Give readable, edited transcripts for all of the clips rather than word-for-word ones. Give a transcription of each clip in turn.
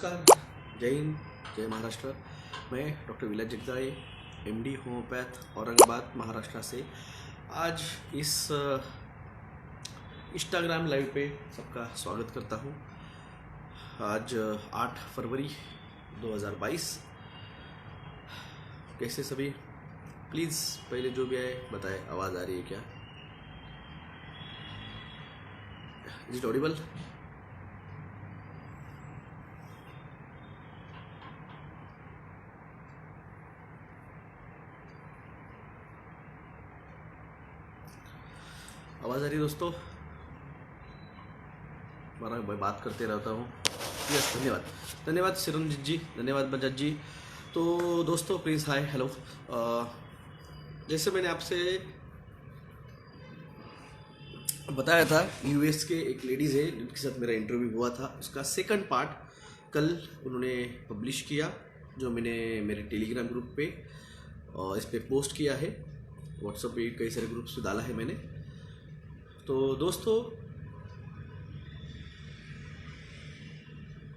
नमस्कार, जय हिंद, जय महाराष्ट्र। मैं डॉक्टर विलास जगदाळे, एमडी होम्योपैथ, औरंगाबाद महाराष्ट्र से आज इस इंस्टाग्राम लाइव पे सबका स्वागत करता हूँ। आज 8 फरवरी 2022। कैसे सभी? प्लीज़ पहले जो भी आए बताएं, आवाज़ आ रही है क्या? Is it Audible? आवाज़ आ रही है दोस्तों? मैं बात करते रहता हूँ। यस, धन्यवाद धन्यवाद चिरंजीत जी, धन्यवाद बजाज जी। तो दोस्तों प्लीज़ हाय हेलो। जैसे मैंने आपसे बताया था, यूएस के एक लेडीज़ है जिनके साथ मेरा इंटरव्यू हुआ था, उसका सेकंड पार्ट कल उन्होंने पब्लिश किया, जो मैंने मेरे टेलीग्राम ग्रुप पे इस पर पोस्ट किया है। व्हाट्सएप पे कई सारे ग्रुप्स पे डाला है मैंने। तो दोस्तों,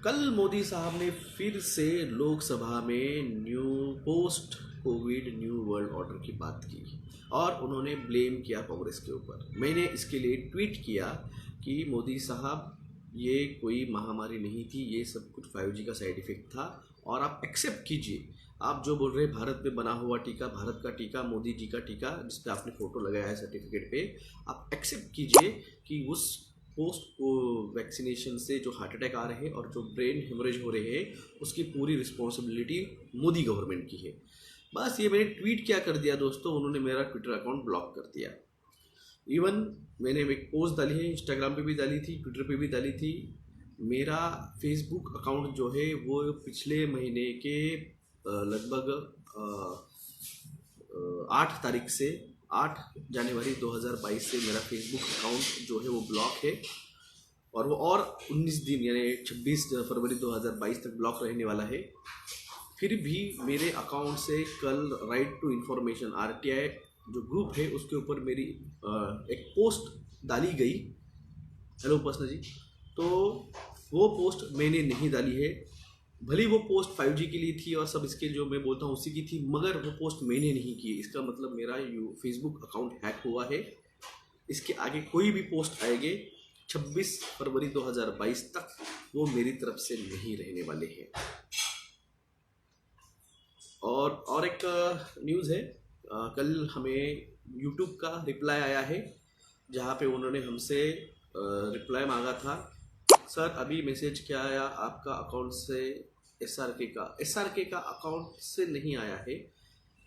कल मोदी साहब ने फिर से लोकसभा में new post Covid new world order की बात की और उन्होंने ब्लेम किया कांग्रेस के ऊपर। मैंने इसके लिए ट्वीट किया कि मोदी साहब, ये कोई महामारी नहीं थी, ये सब कुछ 5G का साइड इफेक्ट था और आप एक्सेप्ट कीजिए। आप जो बोल रहे हैं भारत में बना हुआ टीका, भारत का टीका, मोदी जी का टीका, जिस पे आपने फोटो लगाया है सर्टिफिकेट पे, आप एक्सेप्ट कीजिए कि उस पोस्ट वैक्सीनेशन से जो हार्ट अटैक आ रहे हैं और जो ब्रेन हेमरेज हो रहे हैं, उसकी पूरी रिस्पॉन्सिबिलिटी मोदी गवर्नमेंट की है। बस ये मैंने ट्वीट क्या कर दिया दोस्तों, उन्होंने मेरा ट्विटर अकाउंट ब्लॉक कर दिया। इवन मैंने एक पोस्ट डाली है, इंस्टाग्राम पे भी डाली थी, ट्विटर पे भी डाली थी। मेरा फेसबुक अकाउंट जो है वो पिछले महीने के लगभग 8 तारीख से 8 जनवरी 2022 से मेरा फेसबुक अकाउंट जो है वो ब्लॉक है और वो और 19 दिन यानी 26 फरवरी 2022 तक ब्लॉक रहने वाला है। फिर भी मेरे अकाउंट से कल राइट टू इंफॉर्मेशन RTI जो ग्रुप है उसके ऊपर मेरी एक पोस्ट डाली गई। हेलो पर्सनल जी। तो वो पोस्ट मैंने नहीं डाली है, भले वो पोस्ट 5G के लिए थी और सब इसके जो मैं बोलता हूँ उसी की थी, मगर वो पोस्ट मैंने नहीं की। इसका मतलब मेरा फेसबुक अकाउंट हैक हुआ है। इसके आगे कोई भी पोस्ट आएंगे 26 फरवरी 2022 तक, वो मेरी तरफ से नहीं रहने वाले हैं। और एक न्यूज़ है, कल हमें YouTube का रिप्लाई आया है, जहाँ पे उन्होंने हमसे रिप्लाई मांगा था, सर अभी मैसेज क्या आया आपका अकाउंट से SRK का अकाउंट से नहीं आया है।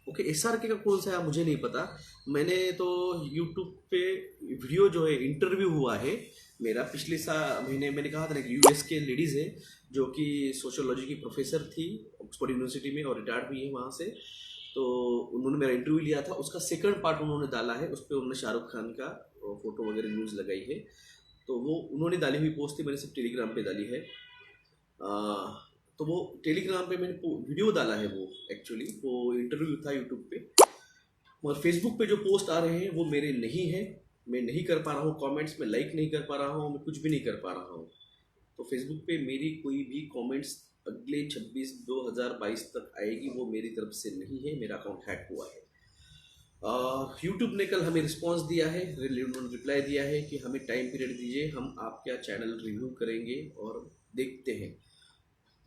ओके, SRK का कौन सा है मुझे नहीं पता। मैंने तो YouTube पे वीडियो जो है इंटरव्यू हुआ है मेरा पिछले महीने, मैंने कहा था ना कि US के लेडीज़ है जो कि सोशियोलॉजी की प्रोफेसर थी ऑक्सफोर्ड यूनिवर्सिटी में और रिटायर्ड हुई है वहाँ से। तो उन्होंने मेरा इंटरव्यू लिया था, उसका सेकंड पार्ट उन्होंने डाला है, उस पर उन्होंने शाहरुख खान का फोटो वगैरह न्यूज़ लगाई है। तो वो उन्होंने डाली हुई पोस्ट थी, मैंने सिर्फ टेलीग्राम पे डाली है। तो वो टेलीग्राम पे मैंने वीडियो डाला है, वो एक्चुअली वो इंटरव्यू था यूट्यूब पे। और फेसबुक पे जो पोस्ट आ रहे हैं वो मेरे नहीं है, मैं नहीं कर पा रहा हूँ कमेंट्स में, लाइक नहीं कर पा रहा हूँ, मैं कुछ भी नहीं कर पा रहा हूँ। तो फेसबुक पे मेरी कोई भी कमेंट्स अगले 26/2022 तक आएगी, वो मेरी तरफ से नहीं है, मेरा अकाउंट हैक हुआ है। यूट्यूब ने कल हमें रिस्पांस दिया है, उन्होंने रिप्लाई दिया है कि हमें टाइम पीरियड दीजिए, हम आपका चैनल रिव्यू करेंगे और देखते हैं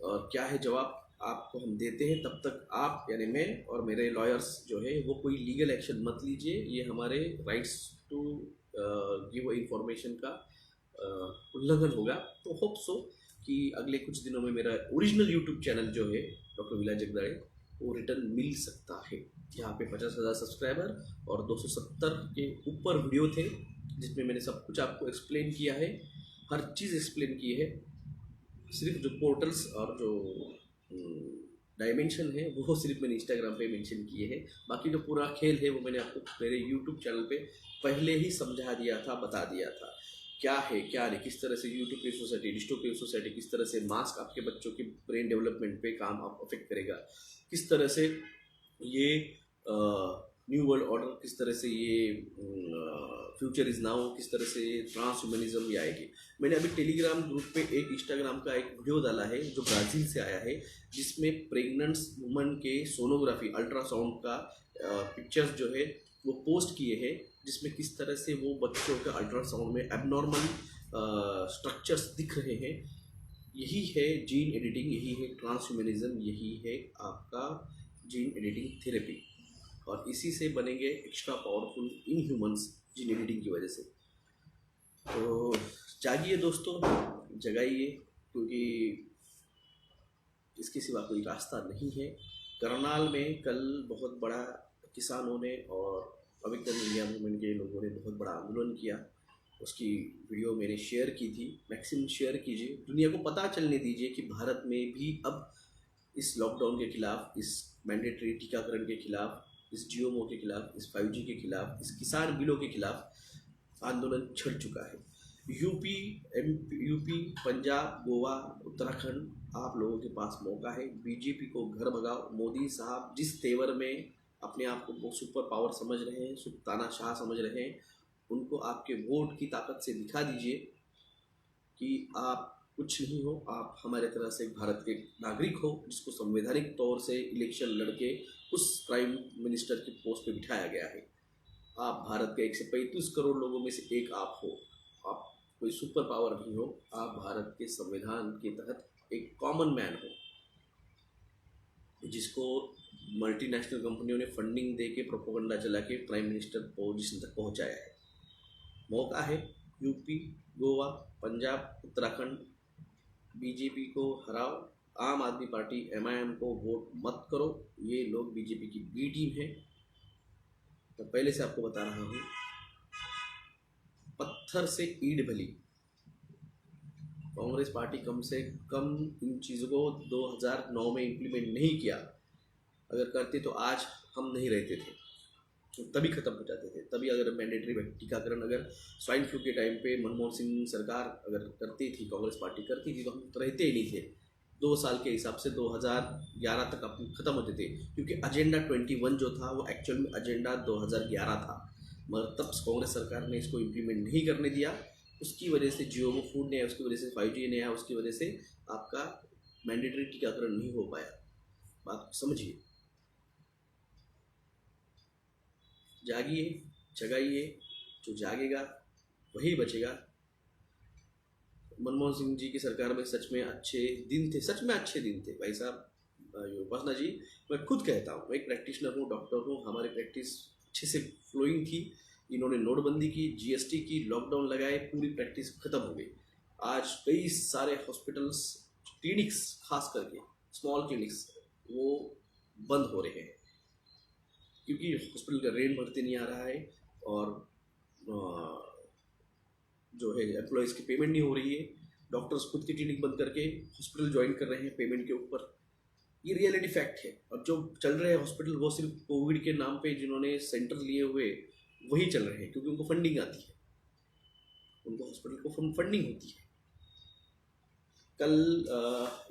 और क्या है जवाब आपको हम देते हैं। तब तक आप यानी मैं और मेरे लॉयर्स जो है वो कोई लीगल एक्शन मत लीजिए, ये हमारे राइट्स टू गिव इंफॉर्मेशन का उल्लंघन होगा। तो होप सो कि अगले कुछ दिनों में मेरा ओरिजिनल यूट्यूब चैनल जो है डॉक्टर विलास जगदाळे वो रिटर्न मिल सकता है। यहाँ पे 50,000 सब्सक्राइबर और 270 के ऊपर वीडियो थे जिसमें मैंने सब कुछ आपको एक्सप्लेन किया है, हर चीज़ एक्सप्लेन की है। सिर्फ जो पोर्टल्स और जो डायमेंशन है वो सिर्फ मैंने इंस्टाग्राम पे मेंशन किए हैं, बाकी जो पूरा खेल है वो मैंने आपको मेरे यूट्यूब चैनल पे पहले ही समझा दिया था, बता दिया था क्या है क्या नहीं, किस तरह से यूट्यूब सोसाइटी, डिस्टोपियन सोसाइटी, किस तरह से मास्क आपके बच्चों के ब्रेन डेवलपमेंट पे काम अफेक्ट करेगा, किस तरह से ये न्यू वर्ल्ड ऑर्डर किस तरह से ये फ्यूचर इज नाउ किस तरह से ट्रांस ह्यूमनिज्म ये आएगी। मैंने अभी टेलीग्राम ग्रुप पे एक इंस्टाग्राम का एक वीडियो डाला है जो ब्राज़ील से आया है, जिसमें प्रेग्नेंट वुमन के सोनोग्राफी अल्ट्रासाउंड का पिक्चर्स जो है वो पोस्ट किए हैं, जिसमें किस तरह से वो बच्चों का अल्ट्रासाउंड में एबनॉर्मल स्ट्रक्चर्स दिख रहे हैं। यही है जीन एडिटिंग, यही है ट्रांसह्यूमनिज्म, यही है आपका जीन एडिटिंग थेरेपी, और इसी से बनेंगे extra powerful in humans gene editing की वजह से। तो जागिए दोस्तों, जगाइए, क्योंकि इसके सिवा कोई रास्ता नहीं है। करनाल में कल बहुत बड़ा किसानों ने और पवित्र इंडिया मूवमेंट के लोगों ने बहुत बड़ा आंदोलन किया, उसकी वीडियो मैंने शेयर की थी। मैक्सिमम शेयर कीजिए, दुनिया को पता चलने दीजिए कि भारत में भी अब इस लॉकडाउन के खिलाफ, इस मैंडेटरी टीकाकरण के खिलाफ, इस जीओमओ के खिलाफ, इस 5G के खिलाफ, इस किसान बिलों के खिलाफ आंदोलन छिड़ चुका है। यूपी, पंजाब, गोवा, उत्तराखंड, आप लोगों के पास मौका है। बीजेपी को घर भगाओ। मोदी साहब जिस तेवर में अपने आप को सुपर पावर समझ रहे हैं, सुल्ताना शाह समझ रहे हैं, उनको आपके वोट की ताकत से दिखा दीजिए कि आप कुछ नहीं हो, आप हमारे तरह से भारत के नागरिक हो, जिसको संवैधानिक तौर से इलेक्शन लड़के उस प्राइम मिनिस्टर की पोस्ट पे बिठाया गया है। आप भारत के 135 करोड़ लोगों में से एक आप हो, आप कोई सुपर पावर नहीं हो, आप भारत के संविधान के तहत एक कॉमन मैन हो, जिसको मल्टीनेशनल कंपनियों ने फंडिंग दे के प्रोपोगंडा चला के प्राइम मिनिस्टर पोजीशन तक पहुंचाया है। मौका है, यूपी, गोवा, पंजाब, उत्तराखंड, बीजेपी को हराओ। आम आदमी पार्टी MIM को वोट मत करो, ये लोग बीजेपी की बी टीम है। तो पहले से आपको बता रहा हूँ, पत्थर से ईंट भली। कांग्रेस पार्टी कम से कम इन चीज़ों को 2009 में इम्प्लीमेंट नहीं किया, अगर करते तो आज हम नहीं रहते थे, तो तभी खत्म हो जाते थे। तभी अगर मैंडेटरी टीकाकरण अगर स्वाइन फ्लू के टाइम पे मनमोहन सिंह सरकार अगर करती थी, कांग्रेस पार्टी करती थी, तो हम रहते ही नहीं थे। 2 साल के हिसाब से 2011 तक अपन ख़त्म होते थे, क्योंकि एजेंडा 21 जो था वो एक्चुअल में एजेंडा 2011 था, मगर तब कांग्रेस सरकार ने इसको इम्प्लीमेंट नहीं करने दिया। उसकी वजह से जीओमओ फूड नहीं आया, उसकी वजह से 5G नहीं आया, उसकी वजह से आपका मैंडेटरी टीकाकरण नहीं हो पाया। बात को समझिए, जागिए, जगाइए, जो जागेगा वही बचेगा। मनमोहन सिंह जी की सरकार में सच में अच्छे दिन थे, सच में अच्छे दिन थे भाई साहब। उपासना जी, मैं खुद कहता हूँ, मैं एक प्रैक्टिशनर हूँ, डॉक्टर हूँ, हमारी प्रैक्टिस अच्छे से फ्लोइंग थी। इन्होंने नोटबंदी की, GST की, लॉकडाउन लगाए, पूरी प्रैक्टिस खत्म हो गई। आज कई सारे हॉस्पिटल्स, क्लिनिक्स, खास करके स्मॉल क्लिनिक्स, वो बंद हो रहे हैं, क्योंकि हॉस्पिटल का रेंट भरते नहीं आ रहा है, और जो है एम्प्लॉयज़ की पेमेंट नहीं हो रही है। डॉक्टर्स खुद की क्लिनिक बंद करके हॉस्पिटल ज्वाइन कर रहे हैं पेमेंट के ऊपर। ये रियलिटी फैक्ट है। और जो चल रहे हैं हॉस्पिटल, वो सिर्फ कोविड के नाम पे जिन्होंने सेंटर लिए हुए वही चल रहे हैं, क्योंकि उनको फंडिंग आती है, उनको हॉस्पिटल को फंडिंग होती है। कल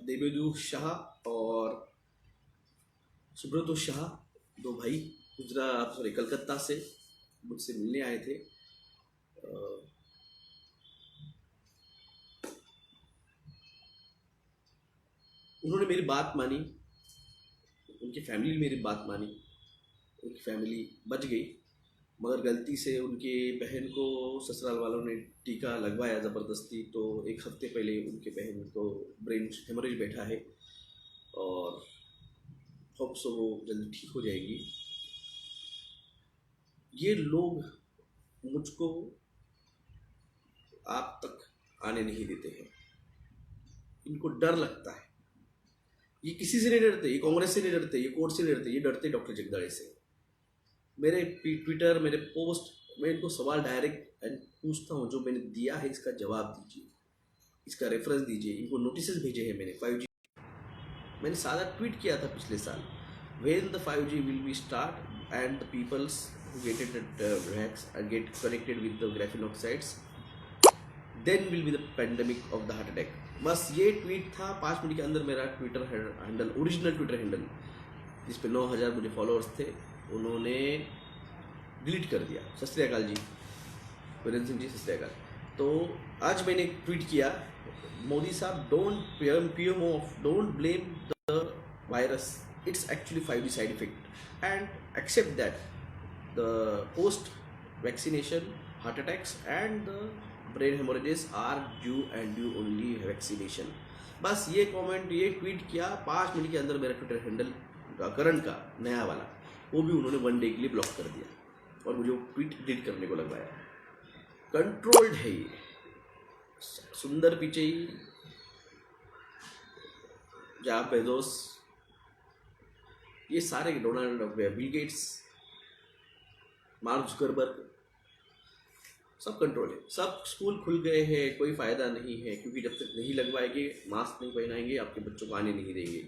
देवेंदु शाह और सुब्रतो शाह, 2 भाई कलकत्ता से मुझसे मिलने आए थे। उन्होंने मेरी बात मानी, उनकी फैमिली मेरी बात मानी, उनकी फैमिली बच गई, मगर गलती से उनके बहन को ससुराल वालों ने टीका लगवाया ज़बरदस्ती। तो 1 हफ्ते पहले उनके बहन को ब्रेन हेमरेज बैठा है, और होप सो वो जल्दी ठीक हो जाएगी। ये लोग मुझको आप तक आने नहीं देते हैं, इनको डर लगता है। ये किसी से नहीं डरते, ये कांग्रेस से नहीं डरते, ये कोर्ट से नहीं डरते, ये डरते डॉक्टर जगदाड़े से। मेरे ट्विटर, मेरे पोस्ट, मैं इनको सवाल डायरेक्ट पूछता हूँ, जो मैंने दिया है इसका जवाब दीजिए, इसका रेफरेंस दीजिए। इनको नोटिस भेजे हैं मैंने 5G, मैंने सादा ट्वीट किया था पिछले साल, when the 5G will be start and the peoples who get it at racks and get connected with the graphene oxides, then will be the pandemic of the heart attack। बस ये tweet था, 5 minute के अंदर मेरा Twitter handle, original Twitter handle, जिस पे 9000 मुझे followers थे, उन्होंने डिलीट कर दिया। सत श्री अकाल जी, वीरेंद्र सिंह जी, सत श्री अकाल। तो आज मैंने ट्वीट किया, मोदी साहब don't PMO don't blame the virus, it's actually 5G side effect and accept that the post vaccination heart attacks and the brain haemorrhages are due only vaccination. बस ये कमेंट, ये ट्वीट किया, 5 मिनट के अंदर मेरा Twitter handle करण का नया वाला वो भी उन्होंने 1 डे के लिए ब्लॉक कर दिया और मुझे वो ट्वीट डिलीट करने को लगवाया। कंट्रोल्ड है ये। सुंदर पिचई, जेफ बेजोस, ये सारे, Donald, Bill Gates, mark Zuckerberg, सब कंट्रोल है। सब स्कूल खुल गए हैं, कोई फ़ायदा नहीं है, क्योंकि जब तक नहीं लगवाएंगे, मास्क नहीं पहनाएंगे, आपके बच्चों को आने नहीं देंगे।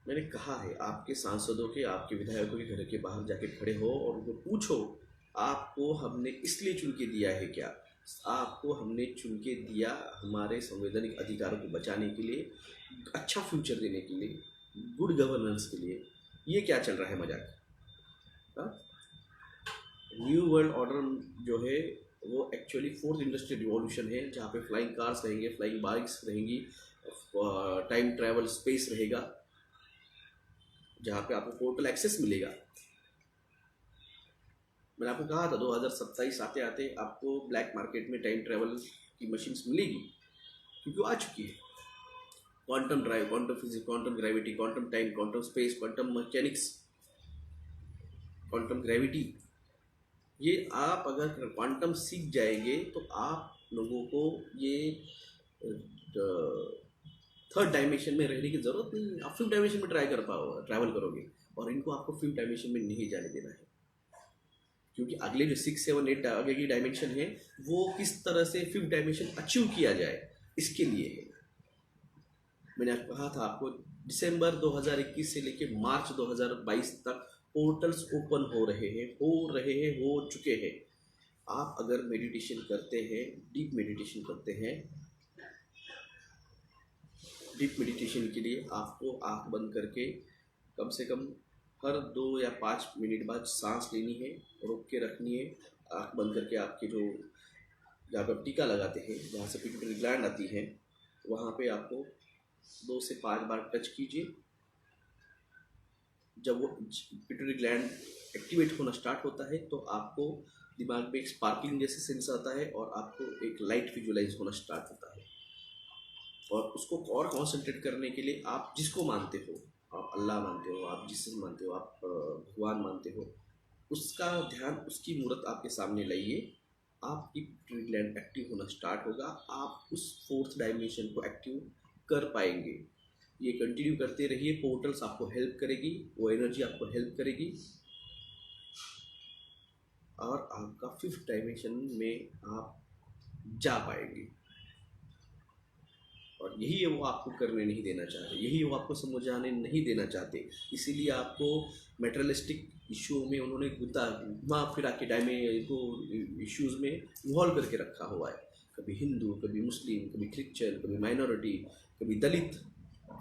मैंने कहा है, आपके सांसदों के, आपके विधायकों के घर के बाहर जाके खड़े हो और उनको पूछो, आपको हमने इसलिए चुन के दिया है क्या? आपको हमने चुन के दिया हमारे संवैधानिक अधिकारों को बचाने के लिए, अच्छा फ्यूचर देने के लिए, गुड गवर्नेंस के लिए। ये क्या चल रहा है मजाक? न्यू वर्ल्ड ऑर्डर जो है वो एक्चुअली 4th इंडस्ट्रियल रिवॉल्यूशन है, जहाँ पे फ्लाइंग कार्स रहेंगे, फ्लाइंग बाइक्स रहेंगी, टाइम ट्रैवल स्पेस रहेगा, जहाँ पे आपको पोर्टल एक्सेस मिलेगा। मैंने आपको कहा था 2027 आते आते आपको ब्लैक मार्केट में टाइम ट्रैवल की मशीन्स मिलेगी, क्योंकि वो आ चुकी है। Quantum drive, quantum physics, quantum gravity, quantum time, quantum space, quantum mechanics, quantum gravity, ये आप अगर क्वांटम सीख जाएंगे तो आप लोगों को ये 3rd डायमेंशन में रहने की ज़रूरत नहीं। आप 5th डायमेंशन में ट्रैवल करोगे, और इनको आपको 5th डायमेंशन में नहीं जाने देना है, क्योंकि अगले जो 6, 7, 8 आगे की डायमेंशन है वो किस तरह से 5th डायमेंशन अचीव किया जाए, इसके लिए है। मैंने कहा था आपको, दिसंबर 2021 से लेकर मार्च 2022 तक पोर्टल्स ओपन हो रहे हैं, हो चुके हैं। आप अगर मेडिटेशन करते हैं, डीप मेडिटेशन करते हैं, डीप मेडिटेशन के लिए आपको आंख बंद करके कम से कम हर 2 या 5 मिनट बाद सांस लेनी है, रोक के रखनी है। आंख बंद करके आपके जो, जहाँ पर टीका लगाते हैं, जहाँ से पिट्यूटरी ग्लैंड आती है, वहाँ पे आपको 2 से 5 बार टच कीजिए। जब वो पिट्यूटरी ग्लैंड एक्टिवेट होना स्टार्ट होता है तो आपको दिमाग में एक स्पार्कलिंग जैसे सेंस आता है और आपको एक लाइट विजुअलाइज होना स्टार्ट होता है। और उसको और कॉन्सेंट्रेट करने के लिए आप जिसको मानते हो, आप अल्लाह मानते हो, आप जिससे मानते हो, आप भगवान मानते हो, उसका ध्यान, उसकी मूर्त आपके सामने लाइए। आपकी पिट्यूटरी ग्लैंड एक्टिव होना स्टार्ट होगा, आप उस 4th डायमेंशन को एक्टिव कर पाएंगे। ये कंटिन्यू करते रहिए, पोर्टल्स आपको हेल्प करेगी, वो एनर्जी आपको हेल्प करेगी, और आपका 5th डायमेंशन में आप जा पाएंगे। और यही है वो आपको करने नहीं देना चाहते, यही वो आपको समझाने नहीं देना चाहते। इसीलिए आपको मेटेरियलिस्टिक इशू में उन्होंने घुमा फिरा के इश्यूज़ में इन्वॉल्व करके रखा हुआ है। कभी हिंदू, कभी मुस्लिम, कभी क्रिश्चियन, कभी माइनॉरिटी, कभी दलित,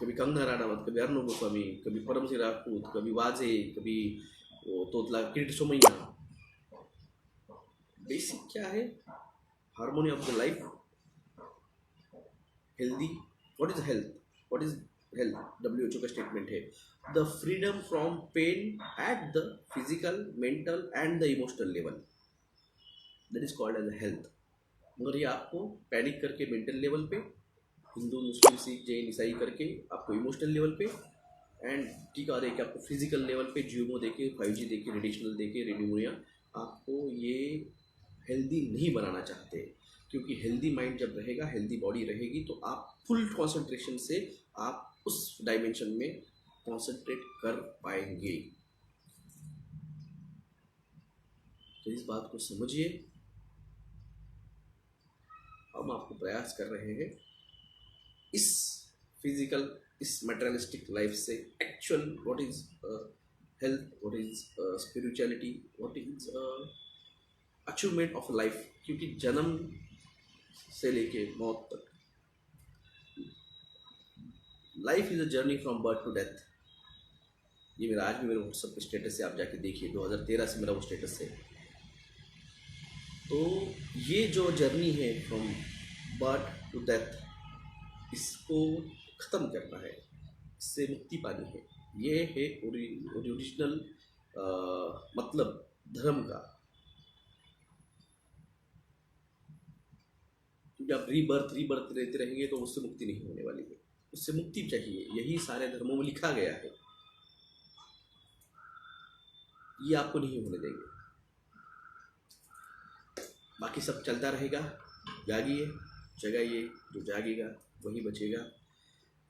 कभी कंगना राणावत, कभी अर्नब गोस्वामी, कभी परम सिंह राजपूत, कभी वाजे, कभी तोतला किरीट सोमैया। बेसिक क्या है? Harmony of the life, healthy. What is health? What is health? WHO का स्टेटमेंट है, the freedom from pain at the physical, mental and the emotional level, that is called as health. मगर ये आपको panic करके mental level पे, हिंदू, मुस्लिम, सिख, जैन, ईसाई करके आपको इमोशनल लेवल पे, एंड टीका देके आपको फिजिकल लेवल पे, GMO देके, 5G देके, रेडिएशनल देके, रेडियोनिया, आपको ये हेल्दी नहीं बनाना चाहते। क्योंकि हेल्दी माइंड जब रहेगा, हेल्दी बॉडी रहेगी, तो आप फुल कॉन्सेंट्रेशन से आप उस डायमेंशन में कॉन्सेंट्रेट कर पाएंगे। तो इस बात को समझिए। हम आपको प्रयास कर रहे हैं इस फिजिकल, इस मटेरियलिस्टिक लाइफ से actual what is health, what is spirituality, what is achievement of life. क्योंकि जन्म से लेके मौत तक life is a journey from birth to death. ये मेरा आज भी मेरे व्हाट्सएप पे स्टेटस है, आप जाके देखिए, 2013 से मेरा वो स्टेटस है। तो ये जो जर्नी है फ्रॉम बर्थ टू डेथ, इसको ख़त्म करना है, इससे मुक्ति पानी है। ये है ओरिजिनल मतलब धर्म का। क्योंकि आप रीबर्थ लेते रहेंगे तो उससे मुक्ति नहीं होने वाली है, उससे मुक्ति चाहिए। यही सारे धर्मों में लिखा गया है, ये आपको नहीं होने देंगे। बाकी सब चलता रहेगा। जागिए, जगाइए, जो जागेगा वही बचेगा।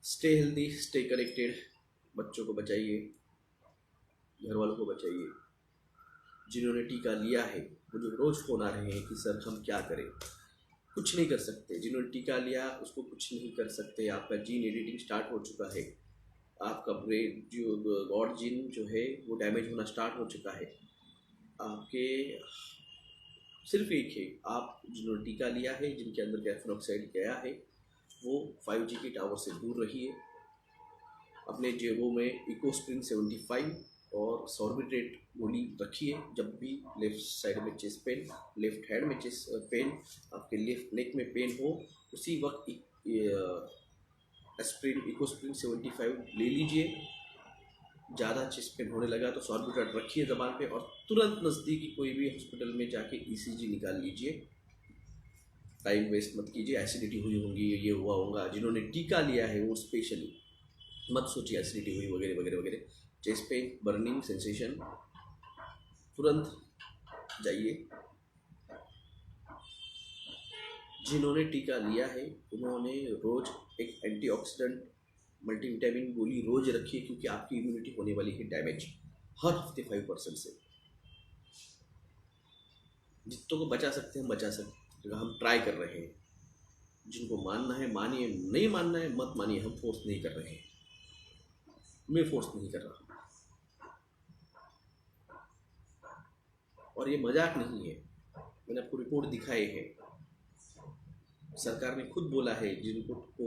स्टे हेल्दी, स्टे कनेक्टेड, बच्चों को बचाइए, घर वालों को बचाइए। जिन्होंने टीका लिया है मुझे रोज़ फ़ोन आ रहे हैं कि सर हम क्या करें। कुछ नहीं कर सकते, जिन्होंने टीका लिया उसको कुछ नहीं कर सकते। आपका जीन एडिटिंग स्टार्ट हो चुका है, आपका ब्रेन जो गॉड जीन जो है वो डैमेज होना स्टार्ट हो चुका है। आपके सिर्फ एक है, आप जिन्होंने टीका लिया है, जिनके अंदर कैल्शियम ऑक्साइड गया है, वो 5G के टावर से दूर रहिए। अपने जेबों में इकोस्प्रिन 75 और सॉर्बिट्रेट गोली रखिए। जब भी लेफ्ट साइड में चेस्ट पेन, लेफ्ट हैंड में चेस्ट पेन, आपके लेफ्ट नेक में पेन हो, उसी वक्त एस्प्रिन इकोस्प्रिन 75 ले लीजिए। ज़्यादा चेस्ट पेन होने लगा तो सॉर्बिट्रेट रखिए ज़बान पे और तुरंत नज़दीकी कोई भी हॉस्पिटल में जाके ECG निकाल लीजिए। टाइम वेस्ट मत कीजिए, एसिडिटी हुई होंगी, ये हुआ होगा। जिन्होंने टीका लिया है वो स्पेशली मत सोचिए एसिडिटी हुई वगैरह वगैरह वगैरह। चेस्ट पेन, बर्निंग सेंसेशन, तुरंत जाइए। जिन्होंने टीका लिया है उन्होंने रोज़ एक एंटीऑक्सीडेंट मल्टीविटामिन गोली रोज़ रखिए, क्योंकि आपकी इम्यूनिटी होने वाली है डैमेज हर हफ्ते 5% से। जितनों को बचा सकते हैं बचा सकते, हम ट्राई कर रहे हैं। जिनको मानना है मानिए, नहीं मानना है मत मानिए, हम फोर्स नहीं कर रहे हैं, मैं फोर्स नहीं कर रहा। और ये मजाक नहीं है, मैंने आपको रिपोर्ट दिखाए हैं। सरकार ने खुद बोला है जिनको को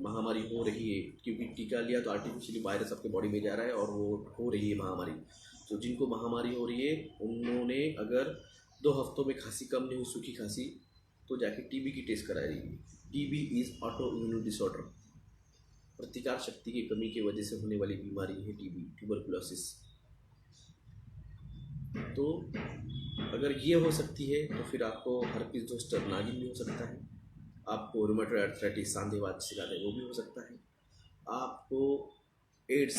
महामारी हो रही है, क्योंकि टीका लिया तो आर्टिफिशियली वायरस आपके बॉडी में जा रहा है और वो हो रही है महामारी। तो जिनको महामारी हो रही है उन्होंने अगर 2 हफ्तों में खांसी कम नहीं हुई, सूखी खांसी, तो जाके TB की टेस्ट करा रही है। TB is auto immune disorder, प्रतिकार शक्ति की कमी की वजह से होने वाली बीमारी है TB, ट्यूबरकुलोसिस। तो अगर ये हो सकती है तो फिर आपको हर्पीस जोस्टर नागिन भी हो सकता है, आपको रूमेटॉइड आर्थराइटिस सांधेवात सिखाते हैं वो भी हो सकता है, आपको AIDS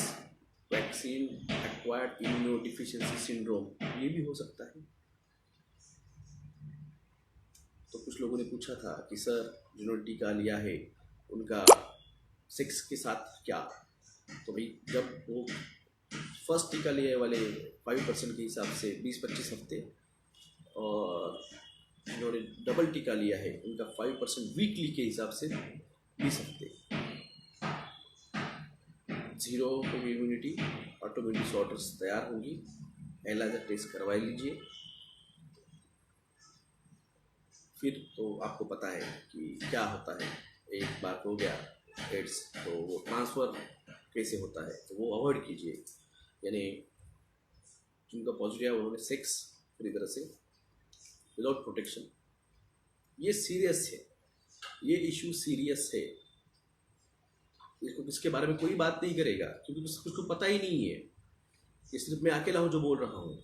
vaccine acquired immunodeficiency syndrome ये भी हो सकता है। तो कुछ लोगों ने पूछा था कि सर जिन्होंने टीका लिया है उनका सेक्स के साथ क्या। तो भाई जब वो फर्स्ट टीका लिए वाले 5% के हिसाब से 20-25 हफ्ते, और जिन्होंने डबल टीका लिया है उनका 5% वीकली के हिसाब से 20 हफ्ते। जीरो इम्यूनिटी, ऑटोइम्यून डिसऑर्डर्स तैयार होंगी। एलाइजर टेस्ट करवा लीजिए, फिर तो आपको पता है कि क्या होता है। एक बार हो गया एड्स तो वो ट्रांसफ़र कैसे होता है, तो वो अवॉइड कीजिए। यानी जिनका पॉजिटिव है उन्होंने सेक्स पूरी तरह से विदाउट प्रोटेक्शन। ये सीरियस है, ये इशू सीरियस है। इसके बारे में कोई बात नहीं करेगा क्योंकि उसको पता ही नहीं है। ये सिर्फ मैं अकेला हूँ जो बोल रहा हूँ।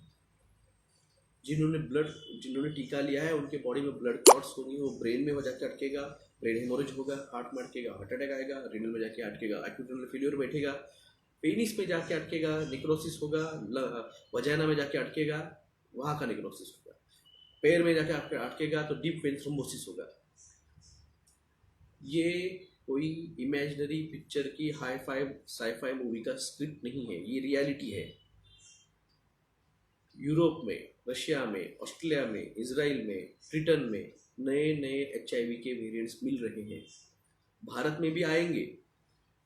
जिन्होंने टीका लिया है उनके बॉडी में ब्लड क्लॉट्स होंगी, वो ब्रेन में हो जाकर अटकेगा, ब्रेन हेमोरेज होगा, हार्ट में अटकेगा, हार्ट अटैक आएगा, रीनल में जाके अटकेगा, एक्यूट रीनल फेलियर बैठेगा, पेनिस में जाके अटकेगा, निक्रोसिस होगा, वजाइना में जाके अटकेगा, वहाँ का निक्रोसिस होगा, पैर में जाके अटकेगा तो डीप वेन थ्रोम्बोसिस होगा। ये कोई इमेजिनरी पिक्चर की साई-फाई मूवी का स्क्रिप्ट नहीं है, ये रियलिटी है। यूरोप में, रशिया में, ऑस्ट्रेलिया में, इजराइल में, ब्रिटेन में नए नए HIV के वेरिएंट्स मिल रहे हैं। भारत में भी आएंगे,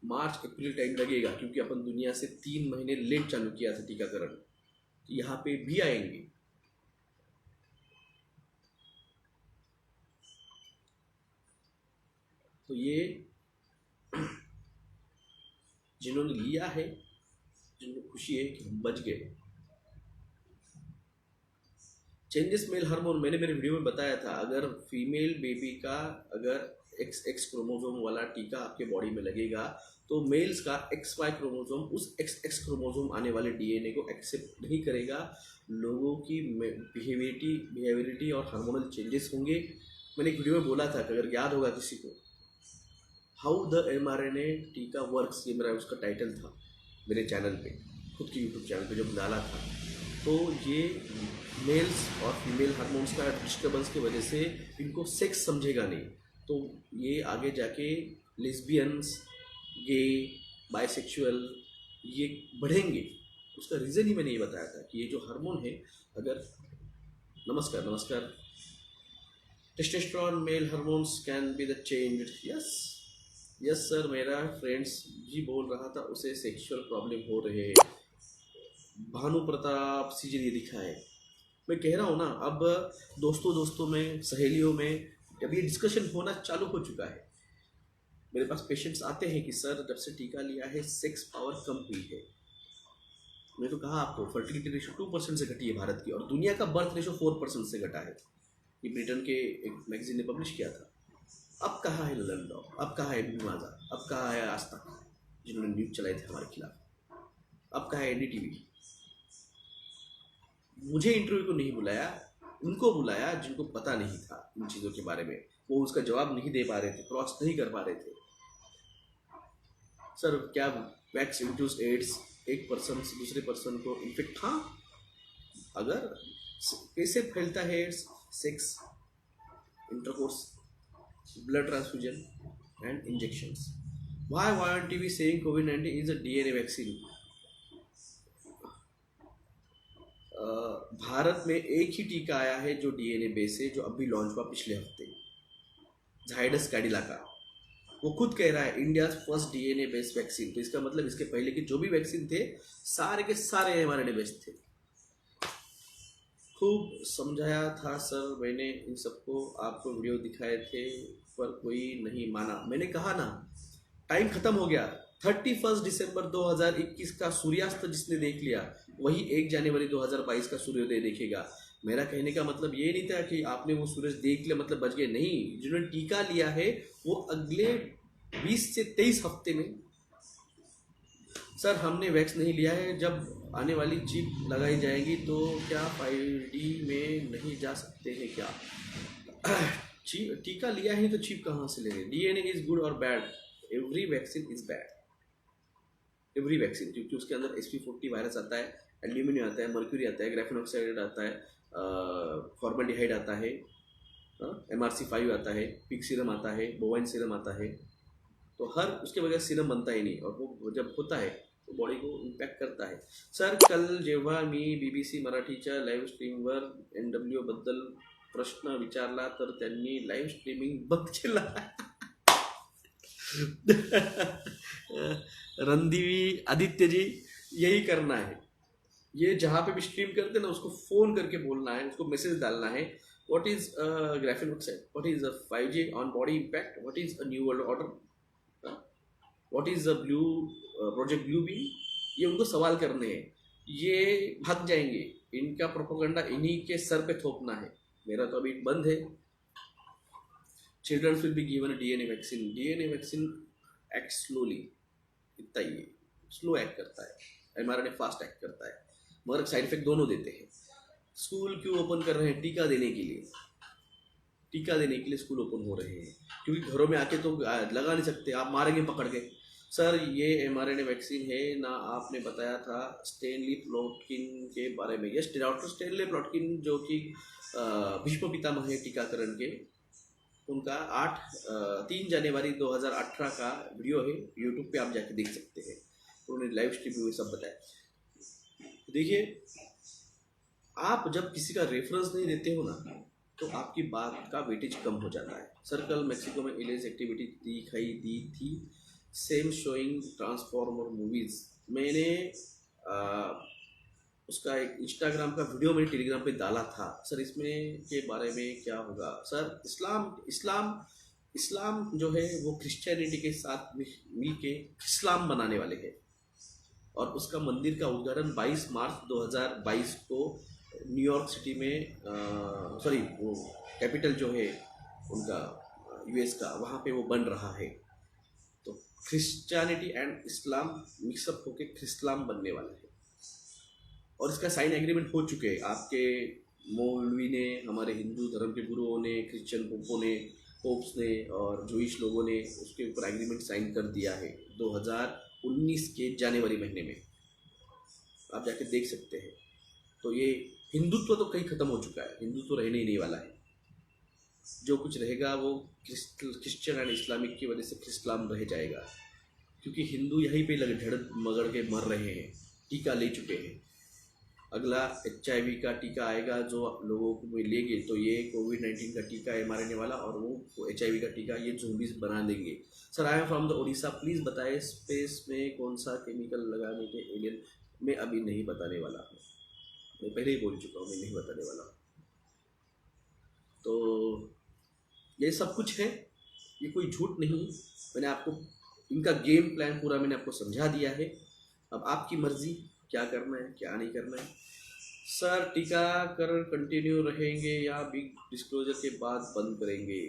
मार्च अप्रैल टाइम लगेगा क्योंकि अपन दुनिया से 3 महीने लेट चालू किया था टीकाकरण, तो यहाँ पे भी आएंगे। तो ये जिन्होंने लिया है जिनको खुशी है कि हम बच गए। चेंजेस मेल हार्मोन, मैंने मेरे वीडियो में बताया था, अगर फीमेल बेबी का अगर एक्स एक्स क्रोमोसोम वाला टीका आपके बॉडी में लगेगा तो मेल्स का एक्स वाई क्रोमोसोम उस एक्स एक्स क्रोमोसोम आने वाले डीएनए को एक्सेप्ट नहीं करेगा। लोगों की बिहेवियरिटी और हार्मोनल चेंजेस होंगे। मैंने एक वीडियो में बोला था कि अगर याद होगा किसी को, हाउ द mRNA टीका वर्क्स, ये मेरा उसका टाइटल था मेरे चैनल पे, खुद के यूट्यूब चैनल पे जब डाला था। तो ये मेल्स और फीमेल हार्मोन्स का डिस्टर्बेंस की वजह से इनको सेक्स समझेगा नहीं, तो ये आगे जाके लेस्बियंस, गे, बाइसेक्सुअल ये बढ़ेंगे। उसका रीज़न ही मैंने ये बताया था कि ये जो हार्मोन है, अगर नमस्कार नमस्कार, testosterone male hormones can be the changed. Yes yes sir, मेरा फ्रेंड्स जी बोल रहा था उसे सेक्सुअल प्रॉब्लम हो रहे हैं। भानु प्रताप सीजन ये दिखा है। मैं कह रहा हूँ ना, अब दोस्तों में, सहेलियों में अब ये डिस्कशन होना चालू हो चुका है। मेरे पास पेशेंट्स आते हैं कि सर जब से टीका लिया है सेक्स पावर कम हुई है। मैंने तो कहा आपको फर्टिलिटी रेशो 2% से घटी है भारत की, और दुनिया का बर्थ रेशो 4% से घटा है। ये ब्रिटेन के एक मैगजीन ने पब्लिश किया था। अब कहाँ है ललन डॉग, अब कहाँ है बीमाजा, अब कहाँ है आज तक जिन्होंने न्यूज चलाए थे हमारे खिलाफ, अब कहाँ है एनडीटीवी। मुझे इंटरव्यू को नहीं बुलाया, उनको बुलाया जिनको पता नहीं था इन चीज़ों के बारे में। वो उसका जवाब नहीं दे पा रहे थे, क्रॉस नहीं कर पा रहे थे। सर क्या वैक्स इंड्यूस एड्स एक पर्सन से दूसरे पर्सन को इन्फेक्ट, हाँ, अगर कैसे फैलता है AIDS, sex, intercourse, blood transfusion and injections. Why aren't we saying COVID-19 is a DNA vaccine? Bharat में एक ही टीका आया है जो डीएनए बेस है, जो अभी लॉन्च हुआ पिछले हफ्ते, जाइडस कैडिला का। वो खुद कह रहा है India first DNA based vaccine. तो इसका मतलब इसके पहले के जो भी वैक्सीन थे सारे के सारे एमआरएनए बेस्ड थे। खूब समझाया था सर मैंने इन सबको, आपको वीडियो दिखाए थे पर कोई नहीं माना। मैंने कहा ना, टाइम खत्म हो गया। 31 दिसंबर 2021 का सूर्यास्त जिसने देख लिया वही 1 जनवरी 2022 का सूर्योदय देखेगा। मेरा कहने का मतलब ये नहीं था कि आपने वो सूरज देख लिया मतलब बच गए, नहीं। जिन्होंने टीका लिया है वो अगले 20 से 23 हफ्ते में, सर हमने वैक्स नहीं लिया है, जब आने वाली चिप लगाई जाएगी तो क्या 5D में नहीं जा सकते हैं क्या? टीका लिया है तो चिप कहाँ से लेंगे? डीएनए इज गुड और bad, every vaccine is bad, every vaccine, क्योंकि उसके अंदर SP40 वायरस आता है, एल्यूमिनियम आता है, मर्क्यूरी आता है, ग्राफेन ऑक्साइड आता है, फॉर्मल्डिहाइड आता है, MRC5 आता है, पिग सीरम आता है, बोवाइन सीरम आता है। तो हर उसके बगैर सीरम बनता ही नहीं, और वो जब होता है तो बॉडी को इम्पॅक्ट करता है। सर कल जेव्हा मी BBC मराठीच्या लाईव्ह स्ट्रीमवर NW बद्दल प्रश्न विचारला तर त्यांनी लाईव्ह स्ट्रीमिंग बंद केला। रणदीवी आदित्य जी, यही करना है। ये जहाँ पे भी स्ट्रीम करते ना उसको फ़ोन करके बोलना है, उसको मैसेज डालना है, what is graphene oxide, what is 5G on body impact, what is a new world order, what is the blue project blue B. ये उनको सवाल करने हैं, ये भाग जाएंगे। इनका प्रोपोगंडा इन्हीं के सर पे थोपना है। मेरा तो अभी बंद है। Children will be given DNA vaccine. DNA vaccine act slowly, इतना ही स्लो एक्ट करता है, एमआरएनए फास्ट एक्ट करता है, मगर साइड इफेक्ट दोनों देते हैं। स्कूल क्यों ओपन कर रहे हैं? टीका देने के लिए, टीका देने के लिए स्कूल ओपन हो रहे हैं, क्योंकि घरों में आके तो लगा नहीं सकते, आप मारेंगे पकड़ के। सर ये एमआरएनए वैक्सीन है ना, आपने बताया था स्टेनली प्लॉटकिन के बारे में। यस, डॉक्टर स्टेनली प्लॉटकिन जो कि भीष्म पितामह है टीकाकरण के, उनका 3 जनवरी 2018 का वीडियो है, यूट्यूब पे आप जाके देख सकते हैं। उन्होंने लाइव स्ट्रीम में सब बताया। देखिए, आप जब किसी का रेफरेंस नहीं देते हो ना तो आपकी बात का वेटेज कम हो जाता है। सर कल मेक्सिको में इलेज एक्टिविटी दिखाई दी थी, सेम शोइंग ट्रांसफॉर्मर मूवीज। मैंने उसका एक इंस्टाग्राम का वीडियो मैंने टेलीग्राम पे डाला था। सर इसमें के बारे में क्या होगा? सर इस्लाम जो है वो क्रिश्चियनिटी के साथ मिल के इस्लाम बनाने वाले हैं। और उसका मंदिर का उद्घाटन 22 मार्च 2022 को न्यूयॉर्क सिटी में सॉरी वो कैपिटल जो है उनका यूएस का, वहाँ पे वो बन रहा है। तो क्रिश्चियनिटी एंड इस्लाम मिक्सअप होके ख्रिस्लाम बनने वाला है और इसका साइन एग्रीमेंट हो चुके हैं। आपके मौलवी ने, हमारे हिंदू धर्म के गुरुओं ने, क्रिश्चियन पोपों ने, पोप्स ने और जूइश लोगों ने उसके ऊपर एग्रीमेंट साइन कर दिया है 2019 के जनवरी महीने में। आप जाके देख सकते हैं। तो ये हिंदुत्व तो कहीं ख़त्म हो चुका है, हिंदुत्व रहने ही नहीं वाला है। जो कुछ रहेगा वो क्रिश्चियन एंड इस्लामिक की वजह से ख्रिस्लाम रह जाएगा, क्योंकि हिंदू यहीं पे लग झड़ मगड़ के मर रहे हैं, टीका ले चुके हैं। अगला HIV का टीका आएगा जो लोगों को लेंगे, तो ये कोविड-19 का टीका है mRNA वाला, और वो HIV का टीका ये ज़ोंबीज बना देंगे। Sir I am from the Orissa, please बताएं स्पेस में कौन सा केमिकल लगाने के एलियन में अभी नहीं बताने वाला हूँ। मैं पहले ही बोल चुका हूँ, मैं नहीं बताने वाला हूँ। तो ये सब कुछ है, ये कोई झूठ नहीं। मैंने आपको इनका गेम प्लान पूरा मैंने आपको समझा दिया है। अब आपकी मर्जी क्या करना है क्या नहीं करना है। सर टीकाकरण कंटिन्यू रहेंगे या बिग डिस्क्लोजर के बाद बंद करेंगे?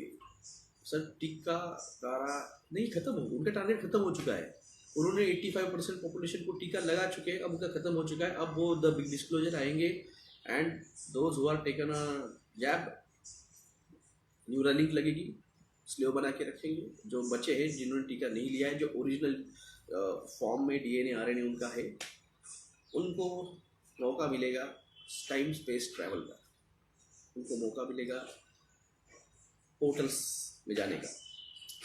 सर टीकाकारा नहीं, खत्म हो, उनका टारगेट खत्म हो चुका है। उन्होंने 85% पॉपुलेशन को टीका लगा चुके हैं, अब उनका खत्म हो चुका है। अब वो द बिग डिस्क्लोजर आएंगे and those who are taken a jab, Neuralink लगेगी, स्लो बना के रखेंगे। जो बचे हैं जिन्होंने टीका नहीं लिया है, जो ओरिजिनल फॉर्म में DNA RNA उनका है, उनको मौका मिलेगा टाइम स्पेस ट्रैवल का, उनको मौका मिलेगा पोर्टल्स में जाने का।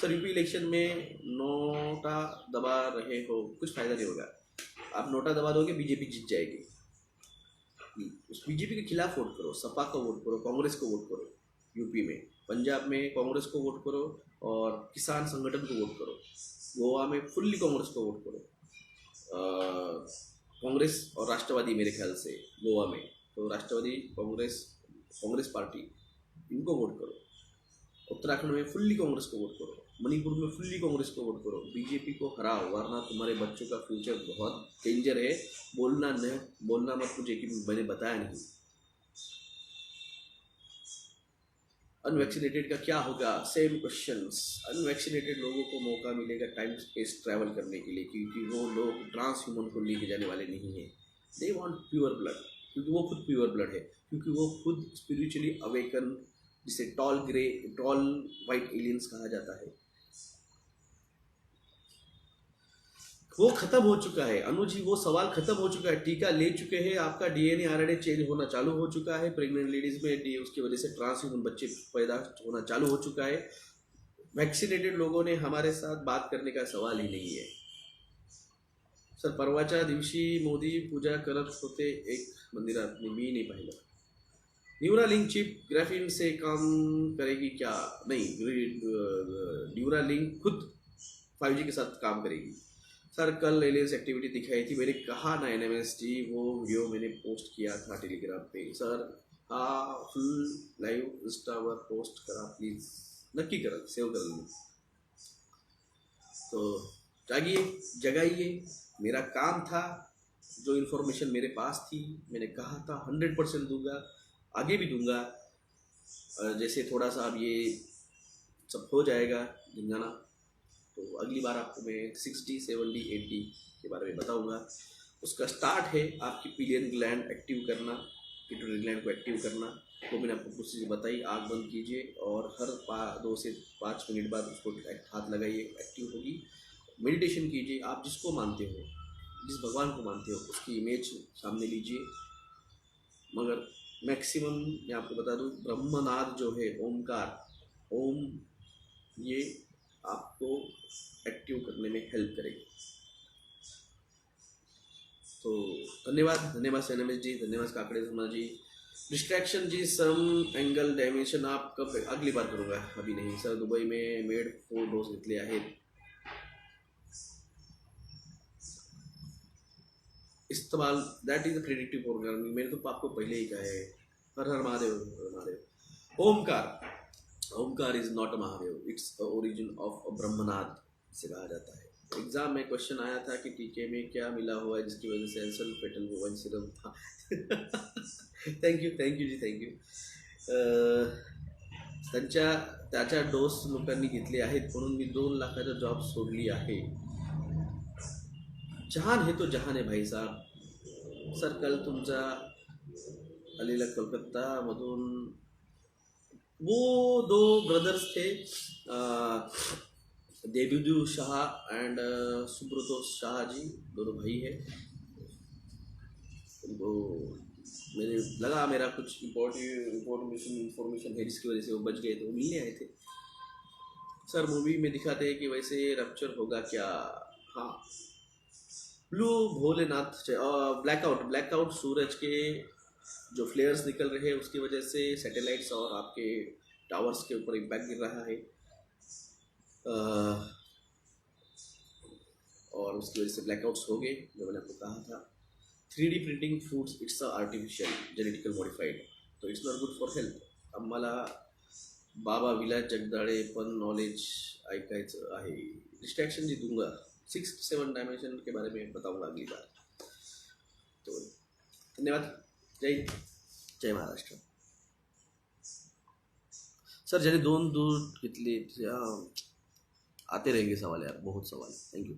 सर यूपी इलेक्शन में नोटा दबा रहे हो, कुछ फ़ायदा नहीं होगा। आप नोटा दबा दोगे बीजेपी जीत जाएगी। उस बीजेपी के खिलाफ वोट करो, सपा को वोट करो, कांग्रेस को वोट करो। यूपी में, पंजाब में कांग्रेस को वोट करो और किसान संगठन को वोट करो। गोवा में फुल्ली कांग्रेस को वोट करो। कांग्रेस और राष्ट्रवादी मेरे ख्याल से गोवा में, तो राष्ट्रवादी कांग्रेस पार्टी, इनको वोट करो। उत्तराखंड में फुल्ली कांग्रेस को वोट करो। मणिपुर में फुल्ली कांग्रेस को वोट करो। बीजेपी को हराओ, वरना तुम्हारे बच्चों का फ्यूचर बहुत डेंजर है। बोलना मत मुझे कि मैंने बताया नहीं। अनवैक्सीनेटेड का क्या होगा? Same questions. अनवैक्सीनेटेड लोगों को मौका मिलेगा टाइम स्पेस ट्रैवल करने के लिए, क्योंकि वो लोग ट्रांस ह्यूमन को लेके जाने वाले नहीं हैं। दे वांट प्योर ब्लड, क्योंकि वो खुद प्योर ब्लड है, क्योंकि वो खुद स्पिरिचुअली अवेकन, जिसे टॉल वाइट एलियंस कहा जाता है, वो खत्म हो चुका है। अनुज जी, वो सवाल खत्म हो चुका है। टीका ले चुके हैं, आपका DNA RNA चेंज होना चालू हो चुका है। प्रेग्नेंट लेडीज में उसकी वजह से ट्रांस ह्यूमन बच्चे पैदा होना चालू हो चुका है। वैक्सीनेटेड लोगों ने हमारे साथ बात करने का सवाल ही नहीं है। सर परवाच्या दिवशी मोदी पूजा करत होते एक मंदिरात, मी नहीं पाहिलं। न्यूरालिंक चिप ग्राफीन से काम करेगी क्या? नहीं, न्यूरालिंक खुद 5G के साथ काम करेगी। सर कल एलियंस एक्टिविटी दिखाई थी, मैंने कहा ना NMS जी, वो वीडियो मैंने पोस्ट किया था टेलीग्राम पे। सर फुल लाईव्ह इंस्टावर पोस्ट करा प्लीज। नक्की करा, सेव कर लूँ। तो जागिए, जगाइए। मेरा काम था, जो इन्फॉर्मेशन मेरे पास थी, मैंने कहा था 100% दूंगा, आगे भी दूंगा। जैसे थोड़ा सा अब ये सब हो जाएगा धिंगाना, तो अगली बार आपको मैं 60, 70, 80 के बारे में बताऊंगा। उसका स्टार्ट है आपकी पिलियन ग्लैंड एक्टिव करना, पिट्यूटरी ग्लैंड को एक्टिव करना। तो मैंने आपको कुछ चीज़ बताई। आग बंद कीजिए और हर 2 से 5 मिनट बाद उसको हाथ लगाइए, एक्टिव होगी। मेडिटेशन कीजिए। आप जिसको मानते हो, जिस भगवान को मानते हो, उसकी इमेज सामने लीजिए। मगर मैक्सिमम मैं आपको बता दूं, ब्रह्मनाद जो है, ओमकार, ओम, ये आपको एक्टिव करने में हेल्प करेगी। तो धन्यवाद सैनमेश जी, धन्यवाद काकड़े शर्मा जी। डिस्ट्रैक्शन जी, सम एंगल डायमेंशन आप कब? अगली बार करूँगा, अभी नहीं। सर दुबई में मेड 4 डोस घेतले आहेत, इस्तेमाल that is a predictive programming. मैंने तो आपको पहले ही कहा है। हर हर Mahadev. Omkar is not a Mahadev, it's origin of ब्रह्मनाद से कहा जाता है। एग्जाम में क्वेश्चन आया था कि टीके में क्या मिला हुआ है जिसकी वजह से एल्सर फेटल मोबाइल सिरम था. थँक्यू जी, थँक्यू. त्यांच्या त्याच्या डोस लोकांनी घेतले आहेत म्हणून मी 2 लाखाचा जॉब सोडली आहे. जहान है तो जहान है भाई साहब. सर कल तुमचा आलेला कोलकातामधून वो 2 ब्रदर्स थे, देवीदू शाह एंड सुब्रतो शाह जी, दोनों भाई है. उनको मैंने लगा मेरा कुछ इंफॉर्मेशन है जिसकी वजह से वो बच गए थे, वो मिलने आए थे. सर मूवी में दिखाते हैं कि वैसे रप्चर होगा क्या. हाँ, ब्लू भोलेनाथ ब्लैकआउट ब्लैकआउट सूरज के जो फ्लेयर्स निकल रहे हैं उसकी वजह से सैटेलाइट्स और आपके टावर्स के ऊपर इम्पैक्ट गिर रहा है. और उसकी वजह से ब्लैकआउट्स हो गए जो मैंने आपको कहा था. 3D printing foods it's artificial genetical modified, तो it's not good for health. आम्हाला बाबा विलास जगदाळे पण नॉलेज ऐकायचं आहे. डिस्ट्रैक्शन जी दूंगा, 6-7 डायमेंशन के बारे में बताऊंगा अगली बार. तो धन्यवाद. जय हिंद, जय महाराष्ट्र. सर ज्याने 2 दूर घेतले आते रहेंगे सवाल यार, बहुत सवाल. Thank you.